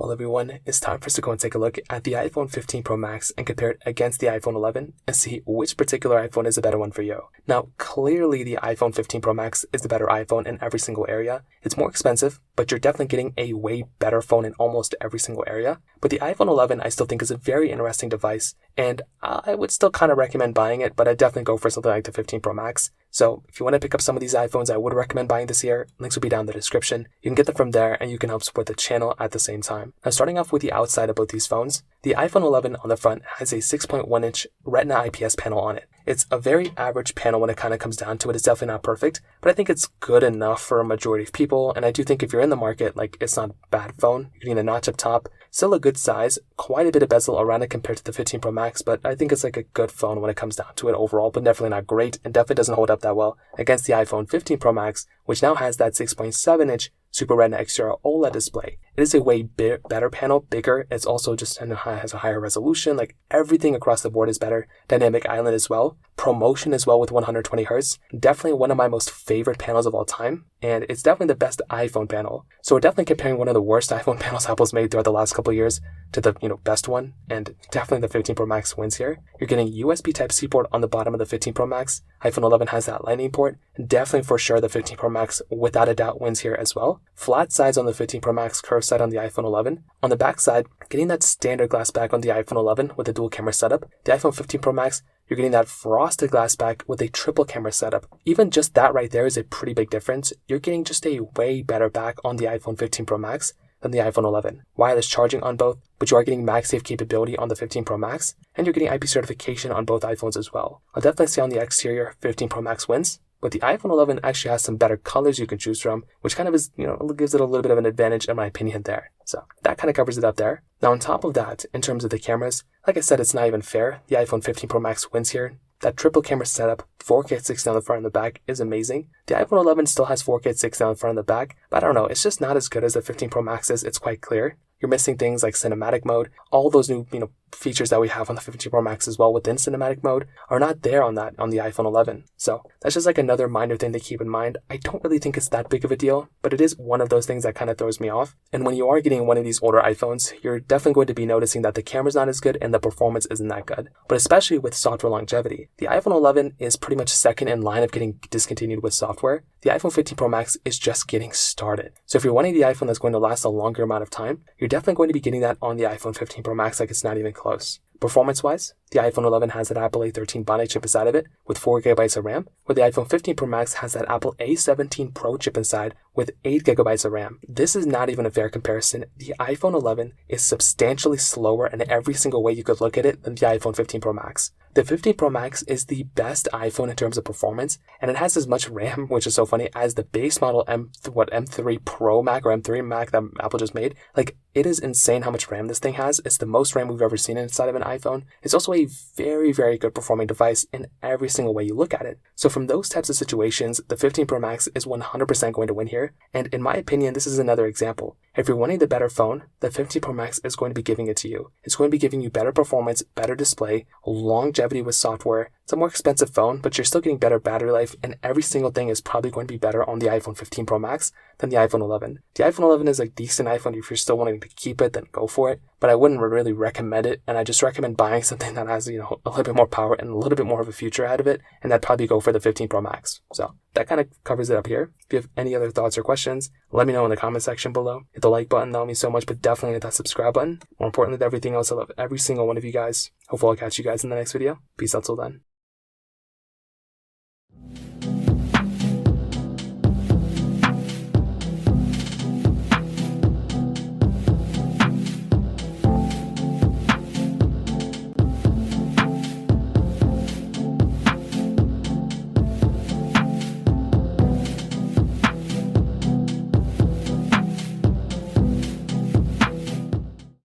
Well, everyone, it's time for us to go and take a look at the iPhone 15 Pro Max and compare it against the iPhone 11 and see which particular iPhone is a better one for you. Now, clearly the iPhone 15 Pro Max is the better iPhone in every single area. It's more expensive, but you're definitely getting a way better phone in almost every single area. But the iPhone 11 I still think is a very interesting device, and I would still kind of recommend buying it, but I'd definitely go for something like the 15 Pro Max. So if you want to pick up some of these iPhones, I would recommend buying this year. Links will be down in the description. You can get them from there and you can help support the channel at the same time. Now, starting off with the outside of both these phones, the iPhone 11 on the front has a 6.1-inch Retina IPS panel on it. It's a very average panel when it kind of comes down to it. It's definitely not perfect, but I think it's good enough for a majority of people. And I do think if you're in the market, it's not a bad phone. You're getting a notch up top, still a good size, quite a bit of bezel around it compared to the 15 Pro Max, but I think it's a good phone when it comes down to it overall, but definitely not great and definitely doesn't hold up that well against the iPhone 15 Pro Max, which now has that 6.7-inch Super Retina XDR OLED display. It is a way better panel, bigger. It's also just has a higher resolution. Everything across the board is better. Dynamic Island as well. ProMotion as well with 120 Hz. Definitely one of my most favorite panels of all time. And it's definitely the best iPhone panel. So we're definitely comparing one of the worst iPhone panels Apple's made throughout the last couple of years to the best one. And definitely the 15 Pro Max wins here. You're getting USB Type-C port on the bottom of the 15 Pro Max. iPhone 11 has that Lightning port. Definitely for sure the 15 Pro Max without a doubt wins here as well. Flat sides on the 15 Pro Max, curved side on the iPhone 11. On the back side, getting that standard glass back on the iPhone 11 with a dual camera setup. The iPhone 15 Pro Max, you're getting that frosted glass back with a triple camera setup. Even just that right there is a pretty big difference. You're getting just a way better back on the iPhone 15 Pro Max than the iPhone 11. Wireless charging on both, but you are getting MagSafe capability on the 15 Pro Max, and you're getting IP certification on both iPhones as well. I'll definitely say on the exterior, 15 Pro Max wins. But the iPhone 11 actually has some better colors you can choose from, which kind of is, gives it a little bit of an advantage in my opinion there. So that kind of covers it up there. Now on top of that, in terms of the cameras, like I said, it's not even fair. The iPhone 15 Pro Max wins here. That triple camera setup, 4K 60 on the front and the back is amazing. The iPhone 11 still has 4K 60 on the front and the back, but I don't know, it's just not as good as the 15 Pro Max is. It's quite clear. You're missing things like cinematic mode. All those new, features that we have on the 15 Pro Max as well within cinematic mode are not there on the iPhone 11. So that's just another minor thing to keep in mind. I don't really think it's that big of a deal, but it is one of those things that kind of throws me off. And when you are getting one of these older iPhones, you're definitely going to be noticing that the camera's not as good and the performance isn't that good. But especially with software longevity, the iPhone 11 is pretty much second in line of getting discontinued with software. The iPhone 15 Pro Max is just getting started. So if you're wanting the iPhone that's going to last a longer amount of time, you're definitely going to be getting that on the iPhone 15 Pro Max it's not even close. Performance-wise, the iPhone 11 has that Apple A13 Bionic chip inside of it with 4 GB of RAM, where the iPhone 15 Pro Max has that Apple A17 Pro chip inside with 8 GB of RAM. This is not even a fair comparison. The iPhone 11 is substantially slower in every single way you could look at it than the iPhone 15 Pro Max. The 15 Pro Max is the best iPhone in terms of performance, and it has as much RAM, which is so funny, as the base model M3 Pro Mac or M3 Mac that Apple just made. It is insane how much RAM this thing has. It's the most RAM we've ever seen inside of an iPhone. It's also a very, very good performing device in every single way you look at it. So from those types of situations, the 15 Pro Max is 100% going to win here. And in my opinion, this is another example. If you're wanting the better phone, the 15 Pro Max is going to be giving it to you. It's going to be giving you better performance, better display, longevity with software. It's a more expensive phone, but you're still getting better battery life, and every single thing is probably going to be better on the iPhone 15 Pro Max than the iPhone 11. The iPhone 11 is a decent iPhone. If you're still wanting to keep it, then go for it. But I wouldn't really recommend it, and I just recommend buying something that has, a little bit more power and a little bit more of a future ahead of it, and I'd probably go for the 15 Pro Max. So that kind of covers it up here. If you have any other thoughts or questions, let me know in the comment section below. Hit the like button, that would mean so much, but definitely hit that subscribe button. More importantly than everything else, I love every single one of you guys. Hopefully I'll catch you guys in the next video. Peace out till then.